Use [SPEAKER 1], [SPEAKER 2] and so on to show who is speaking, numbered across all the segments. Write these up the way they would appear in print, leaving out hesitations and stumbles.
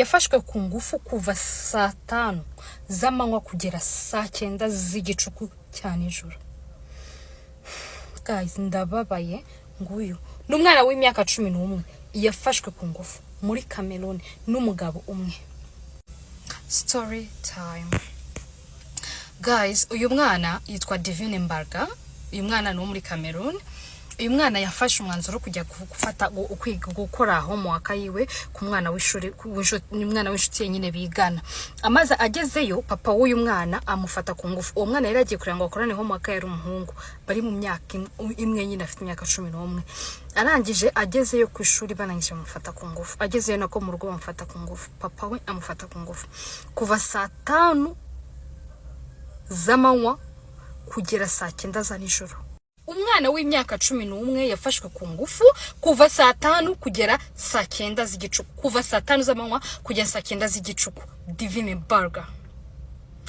[SPEAKER 1] yafashwe ku ngufu kuva saa 5 z'amanywa kugera saa 9 z'igicuku cya nijoro. Guys, ndababaye. Nguyu n'umwana w'imyaka 11 yafashwe ku ngufu muri Cameroon n'umugabo umwe. Story time. Guys, uyu mwana yitwa Divine Mbarga. Uyu mwana no muri Cameroon. Uyu mwana yafashe umwanzuro kujya gufata gukora homework yiwe ku mwana w'ishuri, umwana w'inshuti nyine bigana. Amaze agezeyo papa w'uyu mwana amufata ku ngufu. Uwo mwana yaragiye kuranga ngo akorane homework yari umuhungu bari mu myaka imwe nyine afite imyaka 11. Arangije agezeyo ku ishuri banangije amufata ku ngufu. Agezeyo nako mu rugo bamufata ku ngufu. Papa we amufata ku ngufu kuva saa 5 z'amanywa kugera saa 9 za nijoro. Umwana w'imyaka 11 yafashwe ku ngufu kuva saa 5 kugera saa 9 z'igicuku. Kuva saa 5 z'amanywa kugera saa 9 z'igicuku. Divine Mbarga.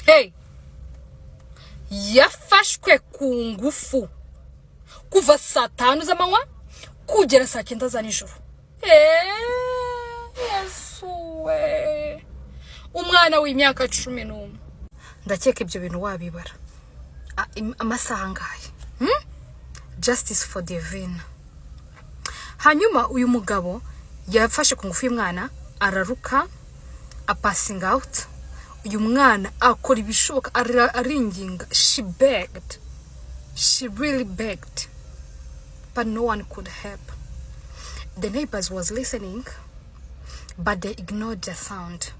[SPEAKER 1] Hey! Yafashwe ku ngufu kuva saa 5 z'amanywa kugera saa 9 za nijoro. Yesuwe. Umwana w'imyaka 11. Ndakeka ibyo bintu wabibara. Amasaha ngaye. Justice for Divine. Hanyuma uyu mugabo yafashe ku ngufu y'umwana araruka passing out. Uyu mwana akora ibishoboka aringinga. She begged. She really begged. But no one could help. The neighbors was listening, but they ignored the sound.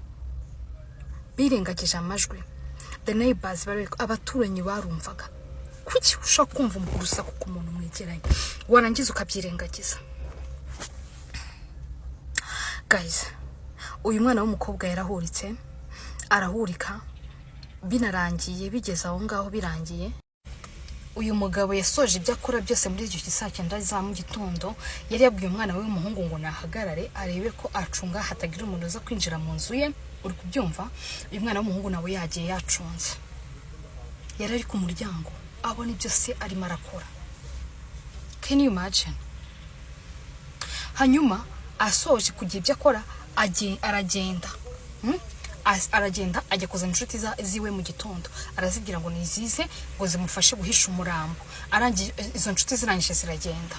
[SPEAKER 1] Birengagije amajwi. The neighbors bari abaturanyi barumvaga. Kuki ushaka kumva urusaku ku muntu mwegeranye warangiza ukabyirengagiza. Guys, uyu mwana w'umukobwa yarahuritse arahurika binarangiye bigeze aho ngaho birangiye. Uyu mugabo yasoje ibyo akora byose muri icyo saa 9 za mu gitondo. Yari yabwiye umwana we w'umuhungu ngo nahagarare arebe ko acunga hatagira umuntu uza kwinjira mu nzu ye. Uri kubyumva? Uyu mwana w'umuhungu nawe yagiye yacunze. Yari ari ku muryango abona ibyo se ari marakora. Can you imagine? Hanyuma asoje kugira ibyo akora aragenda. Aragenda ajya kuzana inshuti ziwe mu gitondo. Arazibwira ngo nizize ngo zimufashe guhisha umurambo. Arangije izo nshuti zirangije ziragenda.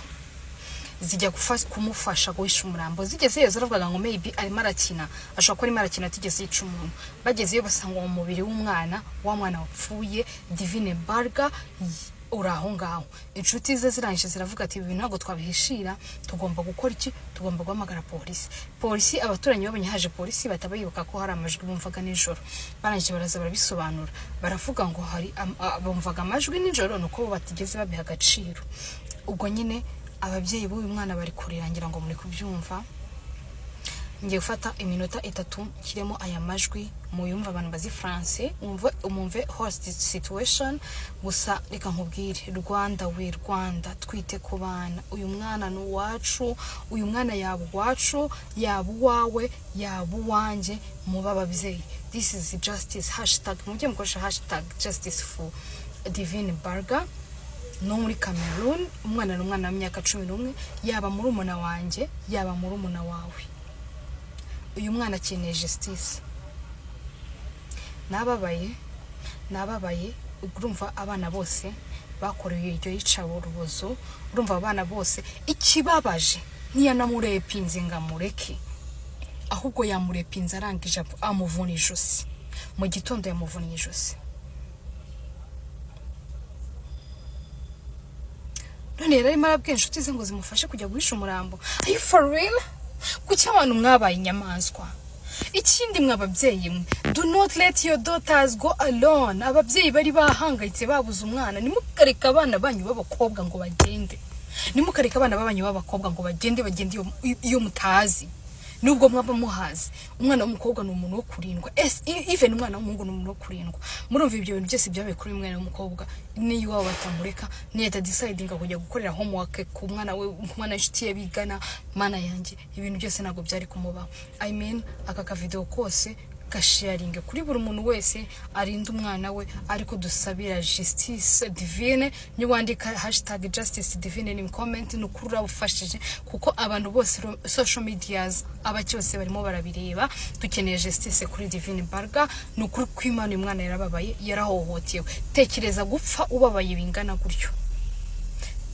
[SPEAKER 1] Zijya kumufasha guhisha umurambo. Zigezeyo zaravuga ngo maybe ari marakina. Ashobora ko ari marakina atigeze yica umuntu. Bagezeyo basanga mu mubiri w'umwana wapfuye. Divine Mbarga uraho ngaho. Inshuti ze zirangije ziravuga ati ibintu ntago twabihishira, tugomba gukora iki? Tugomba guhamagara polisi. Polisi abaturanyi babonye haje polisi batabayibuka ko hari amajwi bumvaga nijoro. Barangije baraza barabisobanura. Baravuga ngo hari bumvaga amajwi nijoro nuko batigeze babiha agaciro. Ubwo nyine ababyeyi b'uyu mwana bari kurirangira ngo muri kubyumva. Ngiye gufata iminota 3 kiremo aya majwi muyumva abantu bazi France umumve host situation. Gusa reka nkubwire Rwanda we Rwanda twite ku bana. Uyu mwana no wacu, uyu mwana yaba wacu yaba wawe yaba wanje muba ababyeyi. This is justice mujye mukoresha #justice for Divine Mbarga. No muri Cameroon umwana n'umwana w'imyaka 11 yaba muri umuna wanje yaba muri umuna wawe. Uyu mwana akeneye justice. Nababaye urumva abana bose bakoreye iryo yicabo rubozo. Urumva abana bose ikibabaje ntiyanamurepinze ngamureke, ahubwo yamurepinze arangije amuvuna ijosi. Mu gitondo yamuvuna ijosi. None yari marabwe inshuti ze ngo zimufashe kujya guhisha umurambo. Are you for real? Kuki abantu mwabaye inyamaswa? Ikindi mwababyeyi mwe, do not let your daughters go alone. Ababyeyi bari bahangayitse babuze umwana, nimukareka abana banyu b'abakobwa ngo bagende. Nimukareka abana babanyu b'abakobwa ngo bagende iyo mutazi. Nubwo mwaba muhazi, umwana w'umukobwa n'umuntu wo kurindwa. Even umwana w'umuhungu n'umuntu wo kurindwa. Murumva ibyo bintu byose byabaye kuri umwana w'umukobwa. Niyo waba batamureka, niyo deciding kujya gukorera homework ku mwana we, umwana inshuti ye bigana. Mana yanjye ibintu byose nago byari kumubaho. I mean aka video kose agasharinga kuri buri muntu wese arinda umwana we, ariko dusabira justice divine. Ni wandika #justice_divine ni comment nukuri urabufashije, kuko abantu bose social medias abacyose barimo barabireba. Dukeneye justice kuri Divine Mbarwa. Nukuri kwimana umwana yarababaye, yarahohotewe. Tekereza gupfa ubabaye bingana gutyo,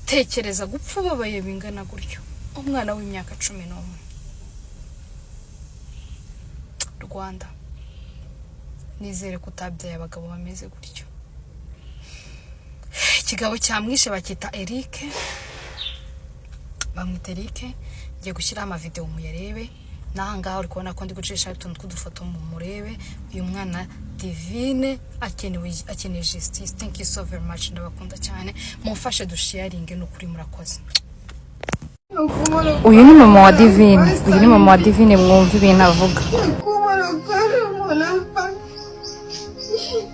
[SPEAKER 1] tekereza gupfa ubabaye bingana gutyo, umwana w'imyaka 11. Rwanda, nizere kutabyaye abagabo bameze gutyo. Ikigabo cyamwishe bakita Eric, bamwita Eric. Ngiye gushyira ama video muyarebe, nanga uri kubona ko ndi gucisha utuntu tw'udufoto mu murebe. Uyu mwana Divine akeneye justice. Thank you so very much, ndabakunda cyane, mumfashe dusharinge n'ukuri murakoze. Uyu ni mama wa Divine, uyu ni mama wa Divine, mwumva ibintu avuga.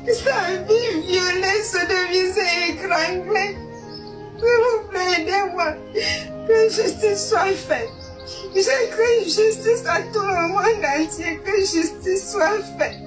[SPEAKER 2] Ça vie violence devient écranglée. S'il vous plaît, aidez-moi. Que justice soit faite. Je crie justice à tout le monde entier. Que justice soit faite.